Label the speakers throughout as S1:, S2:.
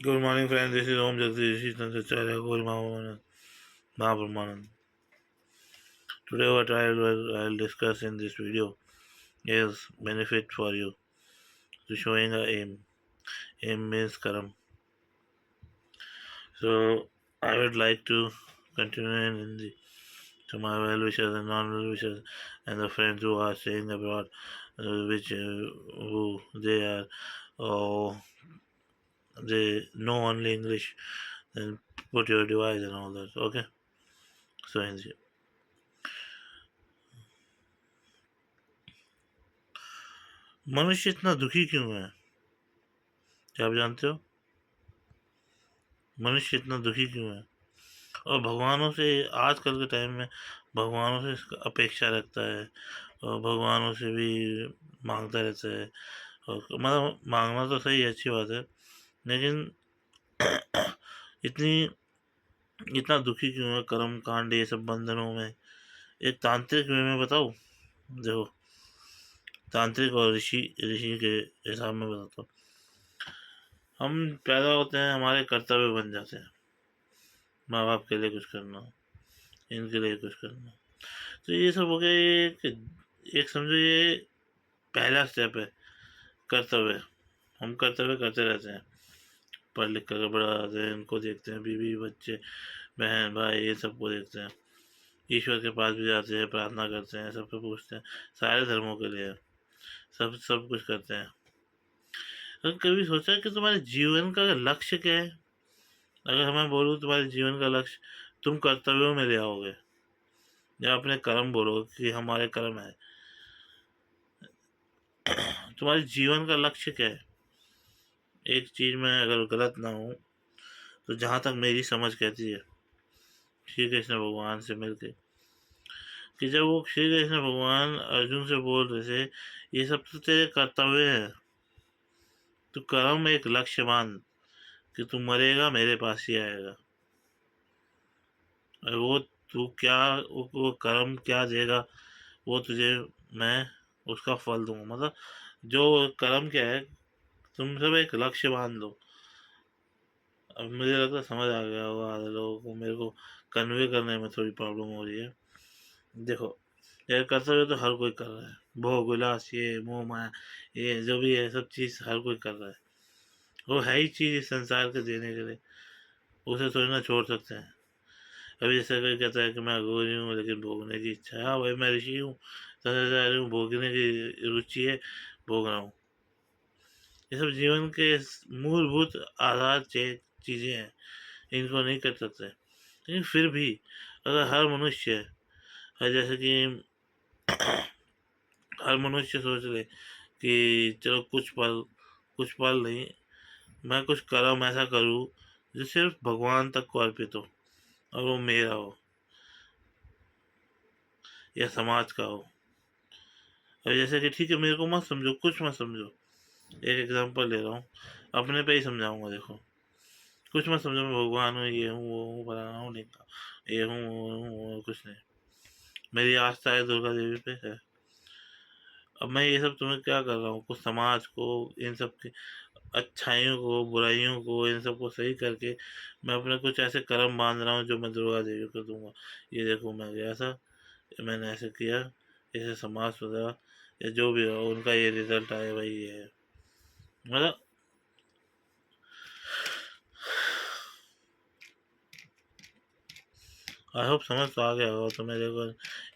S1: Good morning, friends. This is Om Jagdish Chandracharya Guru Mahabrahmanand. Today, what I'll discuss in this video is benefit for you. So, showing a aim. Aim means karam. So, I would like to continue in Hindi to my well wishers and non well wishers and the friends who are staying abroad, who they are, oh, they know only English. Then put your device and all that. Okay. So, Hindi. मनुष्य इतना दुखी क्यों है? क्या आप जानते हो मनुष्य इतना दुखी क्यों है? और भगवानों से आजकल के टाइम में भगवानों से इसका अपेक्षा रखता है और भगवानों से भी मांगता रहता है। और मतलब मांगना तो सही है, अच्छी बात है, लेकिन इतनी इतना दुखी क्यों है कर्म कांड ये सब बंधनों में? एक तांत्रिक वे में बताऊँ? देखो, तांत्रिक और ऋषि ऋषि के हिसाब में बताता हूँ। हम पैदा होते हैं, हमारे कर्तव्य बन जाते हैं, माँ बाप के लिए कुछ करना, इनके लिए कुछ करना। तो ये सब हो गया, एक समझो ये पहला स्टेप है, कर्तव्य। हम कर्तव्य करते रहते हैं, पढ़ लिख कर बड़ा आते हैं, इनको देखते हैं, बीवी बच्चे बहन भाई ये सबको देखते हैं, ईश्वर के पास भी जाते हैं, प्रार्थना करते हैं, सबसे पूछते हैं, सारे धर्मों के लिए सब सब कुछ करते हैं। तो कभी सोचा कि तुम्हारे जीवन का लक्ष्य क्या है? अगर मैं बोलूँ तुम्हारे जीवन का लक्ष्य, तुम कर्तव्यों में ले आओगे या अपने कर्म बोलो कि हमारे कर्म है। तुम्हारे जीवन का लक्ष्य क्या है? एक चीज में अगर गलत ना हूँ तो जहाँ तक मेरी समझ कहती है, श्री कृष्ण भगवान से मिलके, कि जब वो श्री कृष्ण भगवान अर्जुन से बोल रहे थे ये सब तो तेरे कर्तव्य है, तू कर्म एक लक्ष्य मान कि तू मरेगा मेरे पास ही आएगा, और वो तू क्या वो कर्म क्या देगा वो तुझे मैं उसका फल दूंगा। मतलब जो कर्म क्या है, तुम सब एक लक्ष्य मान दो। अब मुझे लगता है समझ आ गया होगा आधे लोगों को, मेरे को कन्वे करने में थोड़ी प्रॉब्लम हो रही है। देखो, ये कर्तव्य तो हर कोई कर रहा है, भोग विलास ये मोह माया ये जो भी है सब चीज़ हर कोई कर रहा है, वो है ही चीज़ इस संसार के देने के लिए, उसे थोड़ी ना छोड़ सकते हैं। अभी जैसे कोई कहता है कि मैं अघोरी हूँ लेकिन भोगने की इच्छा है, हाँ भाई मैं ऋषि हूँ, सदाचारी हूँ, भोगने की रुचि है, भोग रहा हूँ। ये सब जीवन के मूलभूत आधार चीज़ें हैं, इनको नहीं कर सकते। लेकिन फिर भी अगर हर मनुष्य है, जैसे कि हर मनुष्य सोच ले कि चलो कुछ पल नहीं, मैं कुछ कर्म ऐसा करूँ जो सिर्फ भगवान तक को अर्पित हो और वो मेरा हो या समाज का हो। अब जैसे कि ठीक है, मेरे को मत समझो, कुछ मत समझो, एक एग्जांपल ले रहा हूँ, अपने पे ही समझाऊंगा। देखो, कुछ मत समझो, मैं भगवान हूँ, ये हूँ वो हूँ फलाना हूँ ढिमका, ये हूँ वो हूँ कुछ नहीं। मेरी आस्था है दुर्गा देवी पे है। अब मैं ये सब तुम्हें क्या कर रहा हूँ, कुछ समाज को, इन सब की अच्छाइयों को बुराइयों को इन सबको सही करके मैं अपने कुछ ऐसे कर्म बांध रहा हूँ जो मैं दुर्गा देवी को दूंगा। ये देखो मैं गया था, मैंने ऐसे किया, ऐसे समाज सुधरा, या जो भी हो उनका ये रिजल्ट आया भाई ये है। मतलब आई होप समझ तो आ गया होगा। तो मैं देखो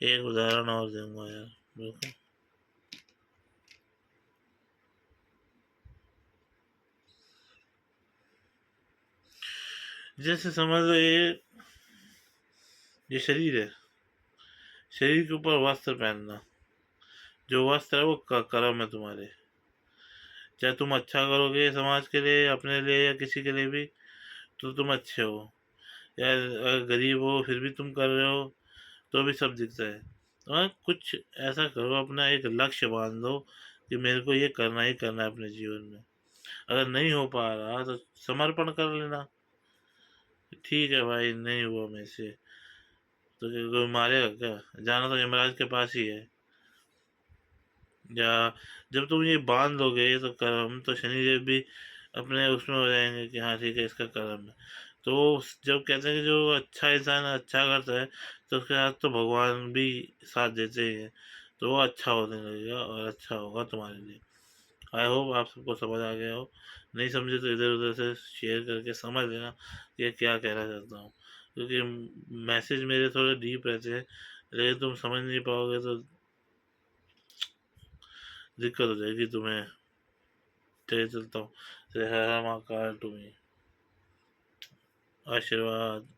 S1: एक उदाहरण और दूंगा यार, बिल्कुल। जैसे समझ लो ये शरीर है, शरीर के ऊपर वस्त्र पहनना, जो वस्त्र है वो कर्म है तुम्हारे। चाहे तुम अच्छा करोगे समाज के लिए, अपने लिए या किसी के लिए भी, तो तुम अच्छे हो, या अगर गरीब हो फिर भी तुम कर रहे हो तो भी सब दिखता है। तो कुछ ऐसा करो, अपना एक लक्ष्य बांध दो कि मेरे को ये करना ही करना है अपने जीवन में। अगर नहीं हो पा रहा तो समर्पण कर लेना, ठीक है भाई नहीं हुआ मेरे से, तो क्या कोई मारेगा क्या? जाना तो यमराज के पास ही है। या जब तुम ये बांध लोगे तो कर्म, तो शनिदेव भी अपने उसमें हो जाएंगे कि हाँ ठीक है इसका कर्म है। तो जब कहते हैं कि जो अच्छा इंसान अच्छा करता है तो उसके साथ तो भगवान भी साथ देते ही हैं, तो वो अच्छा होने लगेगा और अच्छा होगा तुम्हारे लिए। आई होप आप सबको समझ आ गया हो। नहीं समझे तो इधर उधर से शेयर करके समझ लेना कि क्या कहना चाहता हूँ, क्योंकि मैसेज मेरे थोड़े डीप रहते हैं, लेकिन तुम समझ नहीं पाओगे तो दिक्कत हो जाएगी तुम्हें। चलिए चलता हूँ। जय हर महाकाल तुम्हें आशीर्वाद।